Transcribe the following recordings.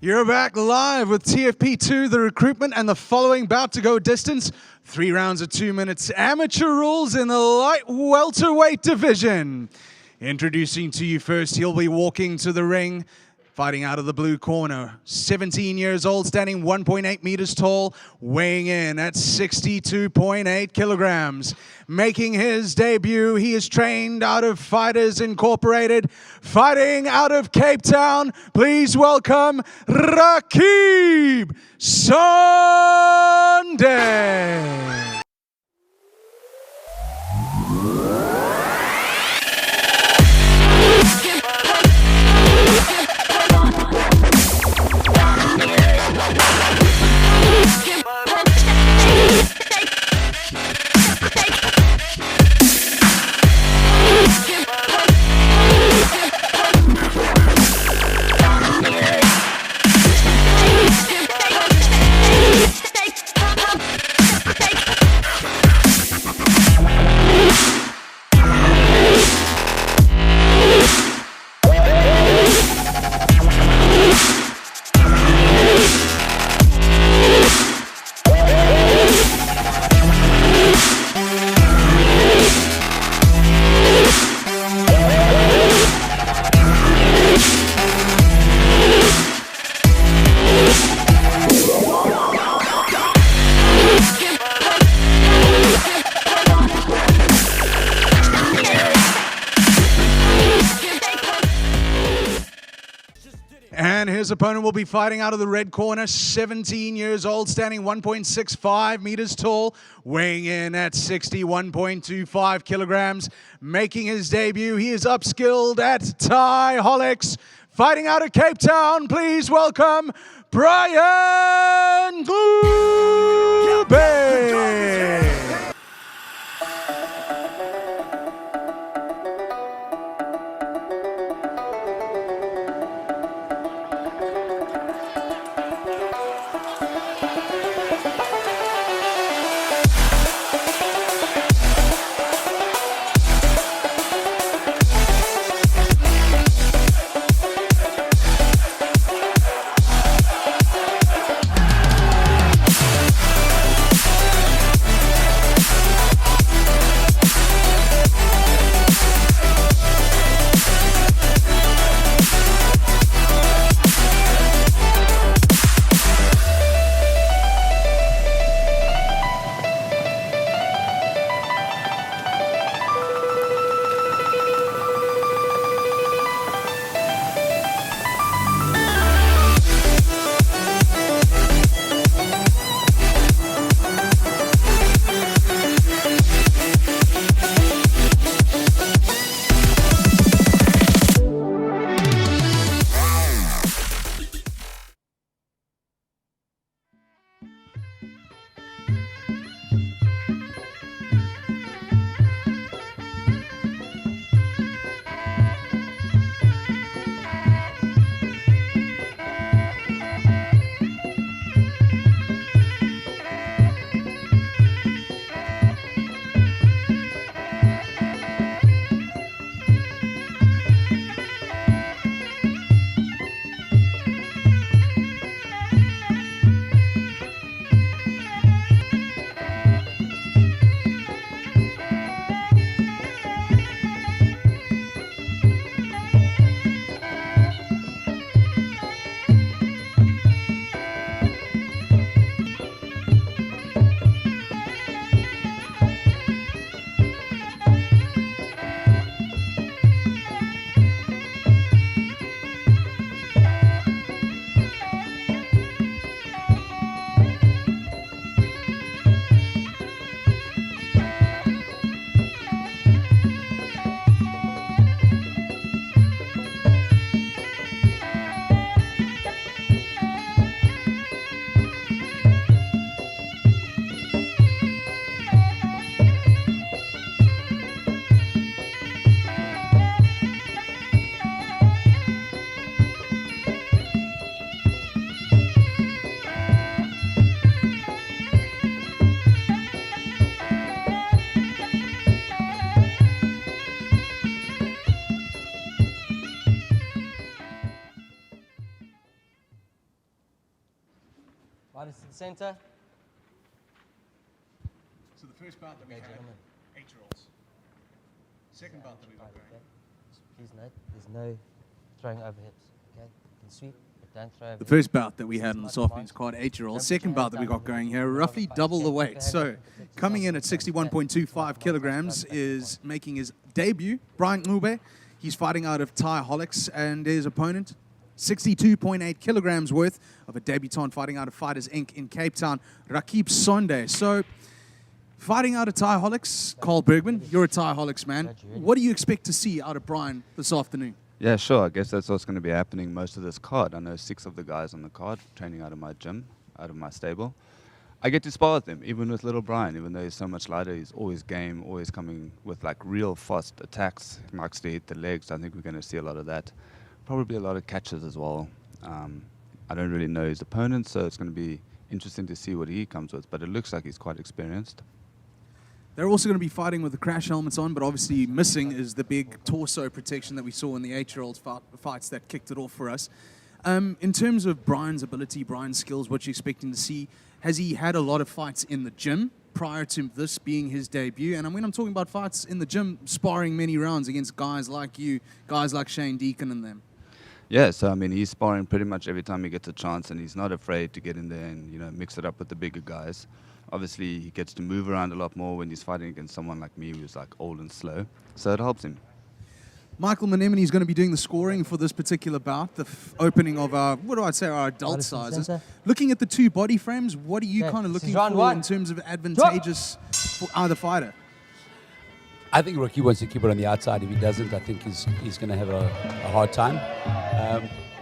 You're back live with TFP 2, the recruitment, and the following bout to go distance. 3 rounds of 2 minutes. Amateur rules in the light welterweight division. Introducing to you first, he'll be walking to the ring, fighting out of the blue corner. 17 years old, standing 1.8 meters tall, weighing in at 62.8 kilograms. Making his debut, he is trained out of Fighters Incorporated, fighting out of Cape Town. Please welcome Raqeeb Sonday. And his opponent will be fighting out of the red corner, 17 years old, standing 1.65 meters tall, weighing in at 61.25 kilograms. Making his debut, he is upskilled at Thaiholics, fighting out of Cape Town. Please welcome Brian Ncube. Fighters to the center. So the first bout that we had, gentlemen. 8 rolls. Second bout that we got going. Please note, there's no throwing over hips. Okay, you can sweep, but don't throw over The hips. first bout that we had on the Softbeans card, 8-year-old. Second bout that we got going here, roughly double the weight. So coming in at 61.25 kilograms is making his debut, Brian Ncube. He's fighting out of Thaiholics, and his opponent, 62.8 kilograms worth of a debutant fighting out of Fighters Inc. in Cape Town, Raqeeb Sonday. So fighting out of Thaiholics, Carl Bergman, you're a Thaiholics man. What do you expect to see out of Brian this afternoon? Yeah, sure. I guess that's what's going to be happening most of this card. I know 6 of the guys on the card training out of my gym, out of my stable. I get to spar with them, even with little Brian, even though he's so much lighter. He's always game, always coming with like real fast attacks. He likes to hit the legs. I think we're going to see a lot of that. Probably a lot of catches as well. I don't really know his opponent, so it's going to be interesting to see what he comes with. But it looks like he's quite experienced. They're also going to be fighting with the crash helmets on, but obviously missing is the big torso protection that we saw in the 8-year-old fights that kicked it off for us. In terms of Brian's ability, Brian's skills, what you're expecting to see, has he had a lot of fights in the gym prior to this being his debut? And when I'm talking about fights in the gym, sparring many rounds against guys like you, guys like Shane Deacon and them. Yeah, so I mean, he's sparring pretty much every time he gets a chance, and he's not afraid to get in there and, you know, mix it up with the bigger guys. Obviously, he gets to move around a lot more when he's fighting against someone like me who's like old and slow, so it helps him. Michael Manemini is going to be doing the scoring for this particular bout, the opening of our, our adult sizes. Looking at the 2 body frames, what are you kind of looking for in terms of advantageous for either fighter? I think Raqeeb wants to keep it on the outside. If he doesn't, I think he's going to have a hard time.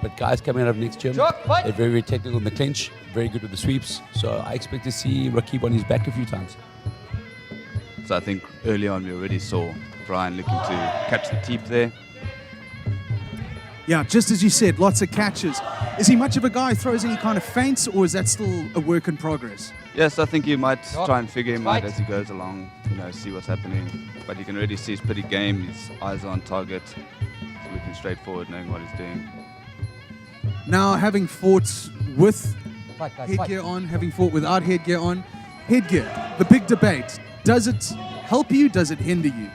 But guys coming out of next gym, they're very, very technical in the clinch, very good with the sweeps. So I expect to see Raqeeb on his back a few times. So I think early on we already saw Brian looking to catch the teep there. Yeah, just as you said, lots of catches. Is he much of a guy who throws any kind of feints, or is that still a work in progress? Yes, I think you might try and figure him out as he goes along, you know, see what's happening. But you can already see he's pretty game, his eyes are on target, he's looking straight forward, knowing what he's doing. Now, having fought with headgear on, having fought without headgear on, headgear, the big debate, does it help you, does it hinder you?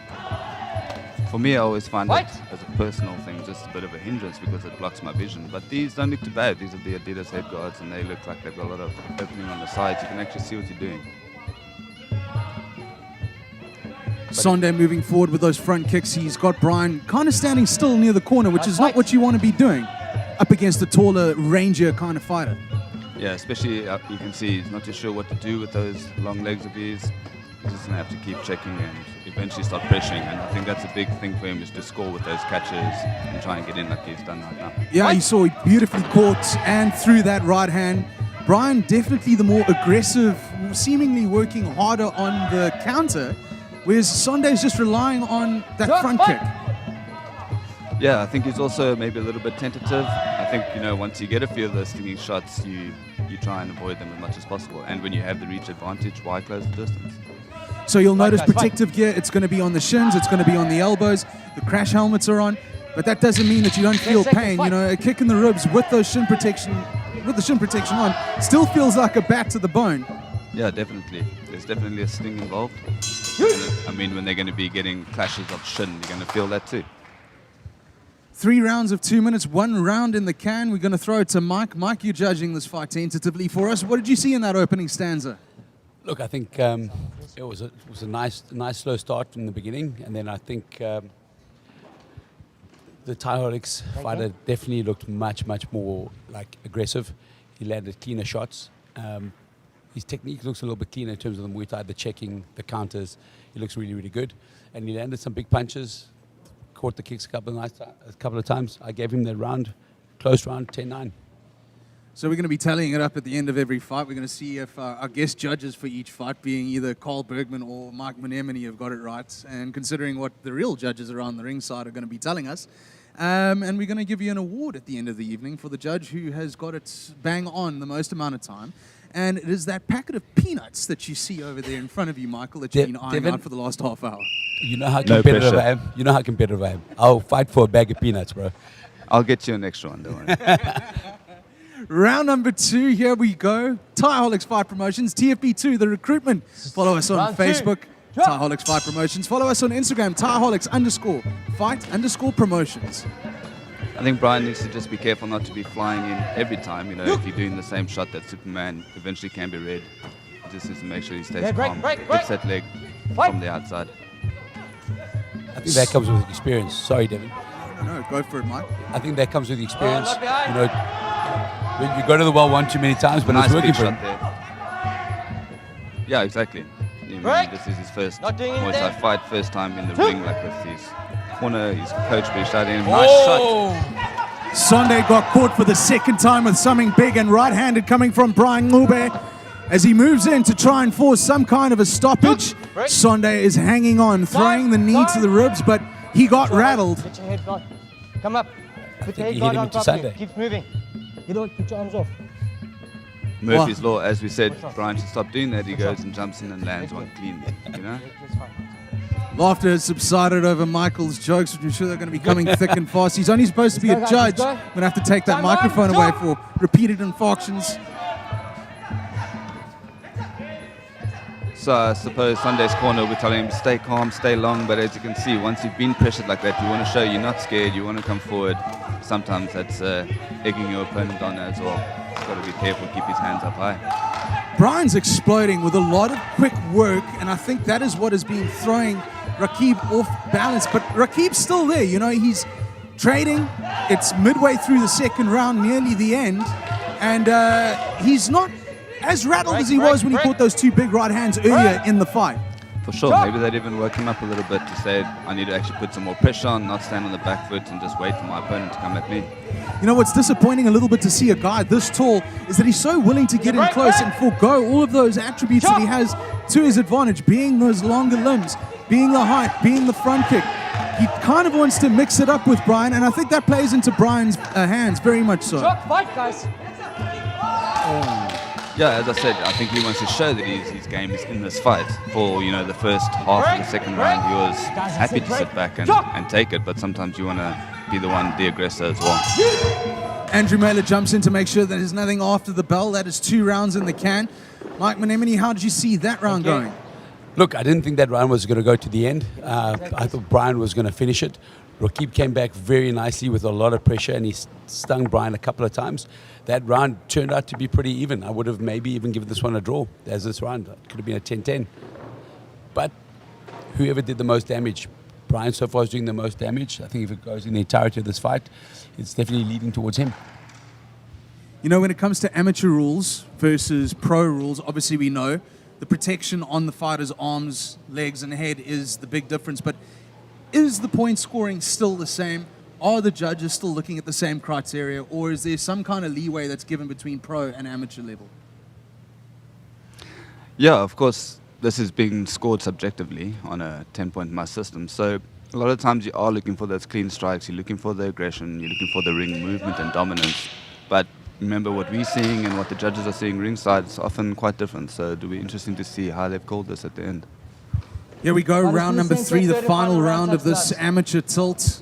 For me, I always find it as a personal thing, just a bit of a hindrance because it blocks my vision. But these don't look too bad. These are the Adidas head guards, and they look like they've got a lot of opening on the sides. You can actually see what you're doing. Sonday moving forward with those front kicks. He's got Brian kind of standing still near the corner, which is not what you want to be doing up against a taller, rangier kind of fighter. Yeah, especially you can see he's not too sure what to do with those long legs of his. He's just going to have to keep checking and eventually start pressuring. And I think that's a big thing for him, is to score with those catches and try and get in like he's done right now. Yeah, you saw he beautifully caught and threw that right hand. Brian definitely the more aggressive, seemingly working harder on the counter, whereas Sonday's just relying on that front kick. Yeah, I think he's also maybe a little bit tentative. I think, you know, once you get a few of those stinging shots, you try and avoid them as much as possible. And when you have the reach advantage, why close the distance? So you'll notice protective gear, it's going to be on the shins, it's going to be on the elbows, the crash helmets are on, but that doesn't mean that you don't feel pain. You know, a kick in the ribs with those shin protection, with the shin protection on, still feels like a bat to the bone. Yeah, definitely. There's definitely a sting involved. And, I mean, when they're going to be getting clashes of shin, you're going to feel that too. 3 rounds of 2 minutes, 1 round in the can. We're going to throw it to Mike. Mike, you're judging this fight tentatively for us. What did you see in that opening stanza? Look, I think it was a nice slow start from the beginning, and then I think the Thaiholics fighter definitely looked much more like aggressive. He landed cleaner shots. His technique looks a little bit cleaner in terms of the Muay Thai, the checking, the counters. He looks really good, and he landed some big punches. Caught the kicks a couple of times. I gave him the round, close round, 10-9. So we're going to be tallying it up at the end of every fight. We're going to see if our guest judges for each fight, being either Carl Bergman or Mike Manemini, have got it right. And considering what the real judges around the ringside are going to be telling us. And we're going to give you an award at the end of the evening for the judge who has got it bang on the most amount of time. And it is that packet of peanuts that you see over there in front of you, Michael, that you've been eyeing out for the last half hour. You know how competitive I am. You know how competitive I am. I'll fight for a bag of peanuts, bro. I'll get you an extra one, don't worry. Round number 2, here we go. Thaiholics Fight Promotions, TFP 2, the recruitment. Follow us on Round 2. Facebook, Thaiholics Fight Promotions. Follow us on Instagram, Thaiholics_fight_promotions. I think Brian needs to just be careful not to be flying in every time. You know, if you're doing the same shot that Superman eventually can be read, he just needs to make sure he stays calm. Gets that leg from the outside. I think that comes with experience. Sorry, Devin. No, go for it, Mike. I think that comes with experience. You know, when you go to the well one too many times, but Nice it's working big for him. shot there. Yeah, exactly. I mean, this is his first Muay Thai fight, first time in the ring like this. His corner, his coach be shouting him, nice shot. Sonday got caught for the second time with something big and right-handed coming from Brian Ncube. As he moves in to try and force some kind of a stoppage, Sonday is hanging on, throwing the knee to the ribs, but he got rattled. Get your head guard. Come up. Put your think head he guard hit him on into properly. Sunday. Keep moving. You don't put your arms off. Murphy's Law, as we said, Brian should stop doing that. He goes and jumps in and lands one cleanly, you know? Laughter has subsided over Michael's jokes, which I'm sure they're going to be coming thick and fast. He's only supposed to be a judge. We're going to have to take that microphone away for repeated infarctions. So I suppose Sunday's corner will be telling him, stay calm, stay long, but as you can see, once you've been pressured like that, you want to show you're not scared, you want to come forward. Sometimes that's egging your opponent on as well. He's got to be careful, keep his hands up high. Brian's exploding with a lot of quick work, and I think that is what has been throwing Raqeeb off balance. But Raqeeb's still there, you know, he's trading. It's midway through the second round, nearly the end, and he's not as rattled as he was when he caught those two big right hands earlier in the fight. For sure, maybe they'd even work him up a little bit to say, I need to actually put some more pressure on, not stand on the back foot and just wait for my opponent to come at me. You know what's disappointing a little bit to see a guy this tall is that he's so willing to get in close and forego all of those attributes that he has to his advantage, being those longer limbs, being the height, being the front kick. He kind of wants to mix it up with Brian, and I think that plays into Brian's hands very much so. Fight, guys. Yeah, as I said, I think he wants to show that his game is in this fight. For, you know, the first half of the second round, he was happy to sit back and take it, but sometimes you want to be the one, the aggressor as well. Andrew Mailer jumps in to make sure that there's nothing after the bell. That is 2 rounds in the can. Mike Menemini, how did you see that round going? Look, I didn't think that round was going to go to the end. I thought Brian was going to finish it. Raqeeb came back very nicely with a lot of pressure, and he stung Brian a couple of times. That round turned out to be pretty even. I would have maybe even given this one a draw as this round. It could have been a 10-10. But whoever did the most damage, Brian so far is doing the most damage. I think if it goes in the entirety of this fight, it's definitely leading towards him. You know, when it comes to amateur rules versus pro rules, obviously we know the protection on the fighter's arms, legs, and head is the big difference. But is the point scoring still the same? Are the judges still looking at the same criteria, or is there some kind of leeway that's given between pro and amateur level? Yeah, of course, this is being scored subjectively on a 10-point must system. So a lot of times you are looking for those clean strikes, you're looking for the aggression, you're looking for the ring movement and dominance. But remember, what we're seeing and what the judges are seeing ringside is often quite different. So it'll be interesting to see how they've called this at the end. Here we go, round number 3, the final round of this amateur tilt.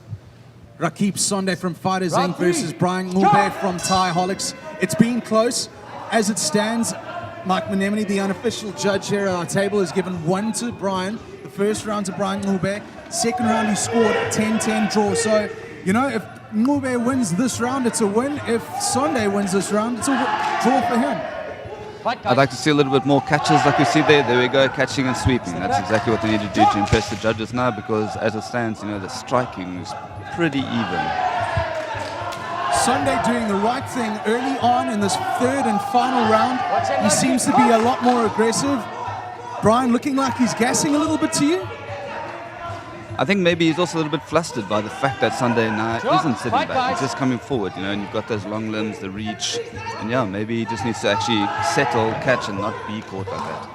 Raqeeb Sonday from Fighters Inc. versus Brian Ncube from Thaiholics. It's been close. As it stands, Mike Menemini, the unofficial judge here at our table, has given 1 to Brian. The first round to Brian Ncube. Second round he scored 10-10 draw. So, you know, if Ncube wins this round, it's a win. If Sonday wins this round, it's a draw for him. I'd like to see a little bit more catches like we see there. There we go, catching and sweeping. That's exactly what they need to do to impress the judges now, because as it stands, you know, the striking is pretty even. Sonday doing the right thing early on in this third and final round. He seems to be a lot more aggressive. Brian looking like he's gassing a little bit to you? I think maybe he's also a little bit flustered by the fact that Sonday now isn't sitting back. He's just coming forward, you know, and you've got those long limbs, the reach. And yeah, maybe he just needs to actually settle, catch, and not be caught like that.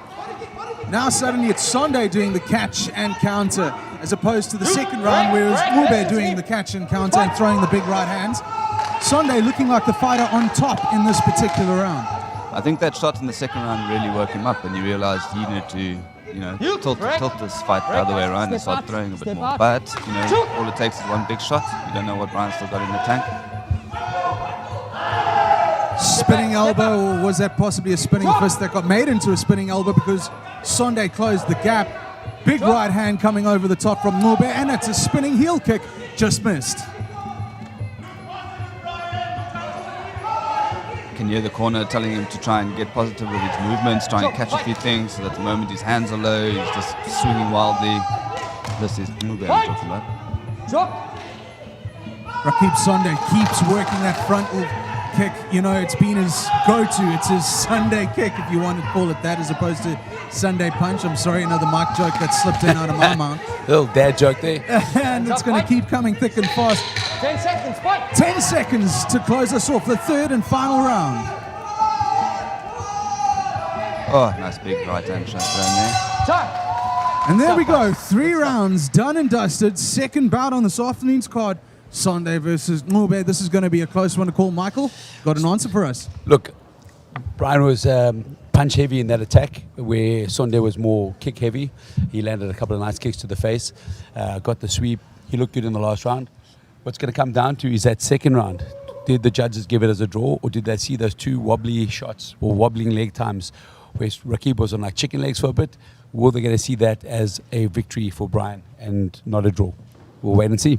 Now suddenly it's Sonday doing the catch and counter, as opposed to the second round where it was Ncube doing the catch and counter and throwing the big right hands. Sonday looking like the fighter on top in this particular round. I think that shot in the second round really woke him up, and he realized he needed to, you know, tilt this fight the other way around and start throwing a bit more. But, you know, all it takes is one big shot. You don't know what Brian's still got in the tank. Spinning elbow, or was that possibly a spinning fist that got made into a spinning elbow because Sonday closed the gap. Big right hand coming over the top from Ncube, and it's a spinning heel kick, just missed. Can hear the corner telling him to try and get positive with his movements, try and catch a few things so that the moment his hands are low, he's just swinging wildly. This is Ncube I'm talking about. Raqeeb Sonday keeps working that frontal kick. You know, it's been his go-to. It's his Sunday kick, if you want to call it that, as opposed to Sunday punch. I'm sorry, another mic joke that slipped in out of my mouth. Little dad joke there. And it's going to keep coming thick and fast. 10 seconds, fight. 10 seconds to close us off, the third and final round. Oh, nice big right hand shot down there. Time. And there we go, 3 rounds done and dusted. Second bout on this afternoon's card. Sonday versus Ncube. This is going to be a close one to call. Michael, got an answer for us? Look, Brian was punch heavy in that attack, where Sonday was more kick heavy. He landed a couple of nice kicks to the face, got the sweep. He looked good in the last round. What's going to come down to is that second round. Did the judges give it as a draw, or did they see those 2 wobbly shots or wobbling leg times where Raqeeb was on like chicken legs for a bit? Were they going to see that as a victory for Brian and not a draw? We'll wait and see.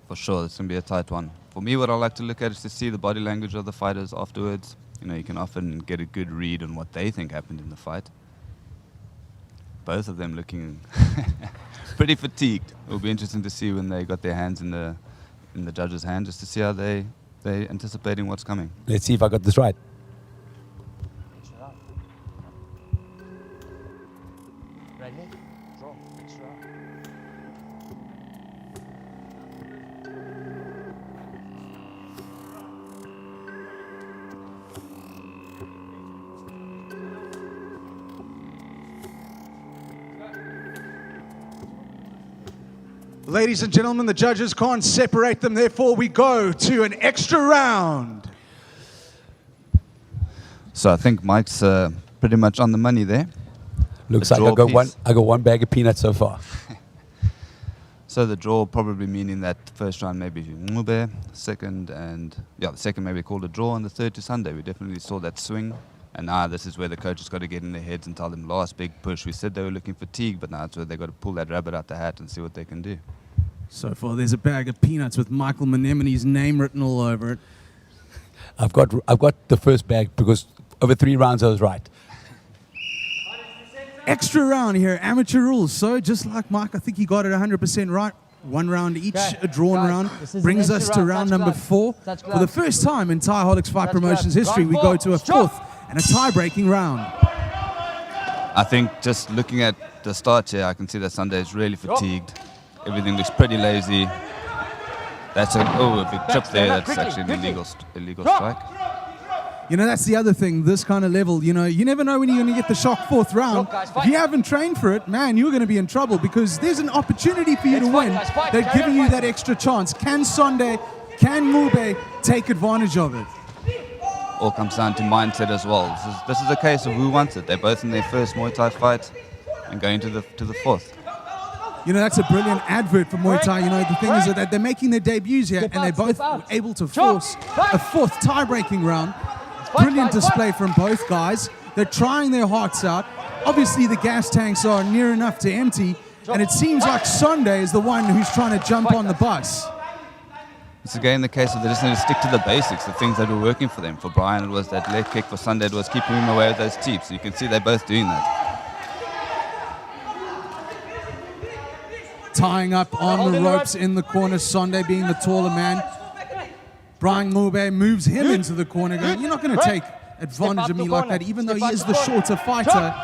For sure, it's going to be a tight one. For me, what I like to look at is to see the body language of the fighters afterwards. You know, you can often get a good read on what they think happened in the fight. Both of them looking pretty fatigued. It'll be interesting to see when they got their hands in the judge's hand, just to see how they anticipating what's coming. Let's see if I got this right. Right leg. Draw. Extra. Ladies and gentlemen, the judges can't separate them, therefore we go to an extra round. So I think Mike's pretty much on the money there. Looks The like I draw got one bag of peanuts so far. So the draw probably meaning that first round maybe Ncube, the second maybe called a draw, and the third to Sonday. We definitely saw that swing. And now this is where the coach has got to get in their heads and tell them last big push. We said they were looking fatigued, but now it's where they've got to pull that rabbit out the hat and see what they can do. So far, there's a bag of peanuts with Michael Manemone's name written all over it. I've got the first bag because over 3 rounds I was right. Extra round here, amateur rules. So just like Mike, I think he got it 100% right. 1 round each, Okay, a drawn guys, round. this is Brings an us extra to round. round Touch number gloves. 4. Touch For the gloves. first time in Thaiholics Fight Touch Promotions gloves. history, we Round go 4. to a Stop. 4th and a tie-breaking round. I think just looking at the start here, I can see that Sonday is really fatigued. Everything looks pretty lazy. That's a big trip there. That's quickly, actually an quickly. illegal Drop. strike. You know, that's the other thing, this kind of level, you know, you never know when you're going to get the shock 4th round. Look, guys, If fight. you haven't trained for it, man, you're going to be in trouble because there's an opportunity for you Let's to fight, win. guys, fight. They're Carry giving on you that fighting. extra chance. Can Sonday, can Ncube take advantage of it? All comes down to mindset as well. This is a case of who wants it. They're both in their first Muay Thai fight and going to the 4th. You know, that's a brilliant advert for Muay Thai. You know, the thing is that they're making their debuts here Step and they're out, both step out. able to Jump. force Fight. a 4th tie-breaking round. Fight, Brilliant guys, display fight. from both guys. They're trying their hearts out. Obviously, the gas tanks are near enough to empty, and it seems like Sonday is the one who's trying to jump on the bus. It's again the case of they just need to stick to the basics, the things that were working for them. For Brian, it was that leg kick. For Sonday, it was keeping him away with those teeps. So you can see they're both doing that. Tying up on the ropes in the corner, Sonday being the taller man. Brian Ncube moves him into the corner, going, you're not going to take advantage of me like that, even though he is the shorter fighter.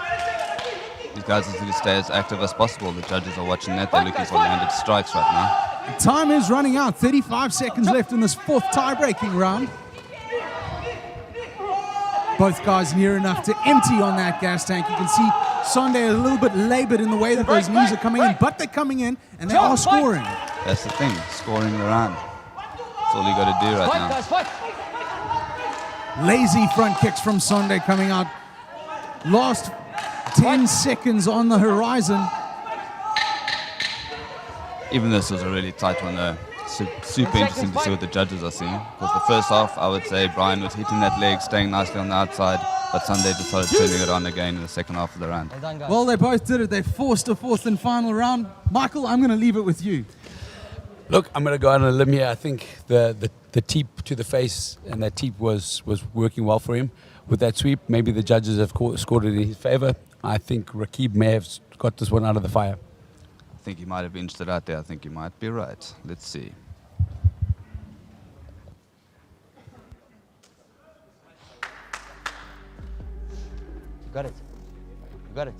These guys need to stay as active as possible. The judges are watching that. They're looking for landed strikes right now. Time is running out. 35 seconds left in this 4th tie-breaking round. Both guys near enough to empty on that gas tank. You can see Sonday a little bit labored in the way that those knees are coming in, but they're coming in and they are scoring. That's the thing, scoring the round. That's all you got to do right Fight, now. guys, fight. Lazy front kicks from Sonday coming out. Last 10 seconds on the horizon. Even this was a really tight one though. super interesting to see what the judges are seeing. Because the first half, I would say Brian was hitting that leg, staying nicely on the outside, but Sonday decided turning it on again in the second half of the round. Well done, guys. Well, they both did it. They forced a fourth and final round. Michael, I'm going to leave it with you. Look, I'm going to go on a limb here. I think the teep to the face and that teep was working well for him. With that sweep, maybe the judges have scored it in his favour. I think Raqeeb may have got this one out of the fire. I think he might have inched it out there. I think you might be right. Let's see. You got it. You got it.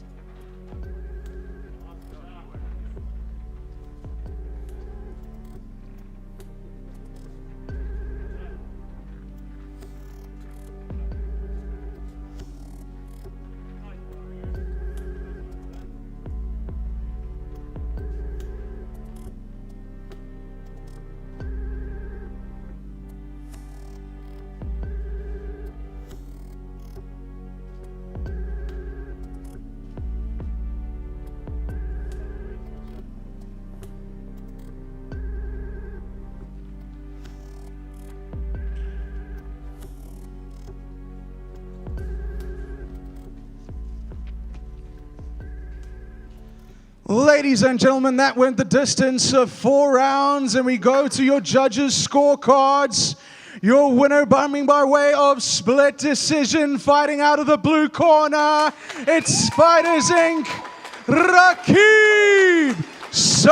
Ladies and gentlemen, that went the distance of 4 rounds, and we go to your judges' scorecards. Your winner by way of split decision, fighting out of the blue corner, it's Spiders Inc. Raqeeb Sonday.